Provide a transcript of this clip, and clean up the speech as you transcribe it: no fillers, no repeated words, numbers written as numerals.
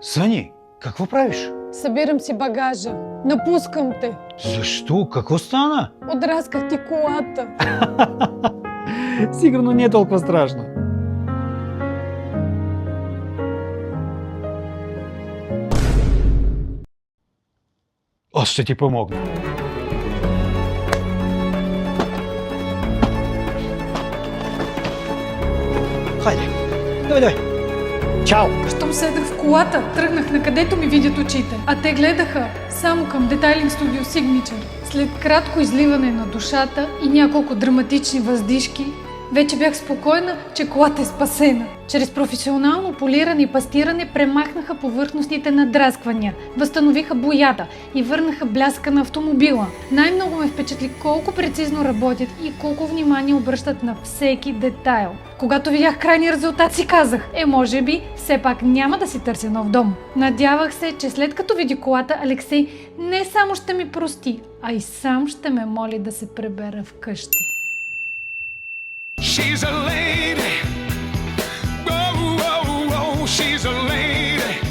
Сани, какво правиш? Събирам си багажа. Напускам те. Защо? Какво стана? Отрасках ти колата. Сигурно не е толкова страшно. Аз ще ти помогна. Хайде, давай. Чао! Щом седнах в колата, тръгнах на където ми видят очите, а те гледаха само към Детайлинг Студио Signature. След кратко изливане на душата и няколко драматични въздишки, вече бях спокойна, че колата е спасена. Чрез професионално полиране и пастиране премахнаха повърхностните надрасквания, възстановиха боята и върнаха бляска на автомобила. Най-много ме впечатли колко прецизно работят и колко внимание обръщат на всеки детайл. Когато видях крайния резултат, си казах, може би все пак няма да си търся нов дом. Надявах се, че след като види колата, Алексей не само ще ми прости, а и сам ще ме моли да се пребера вкъщи. She's a lady.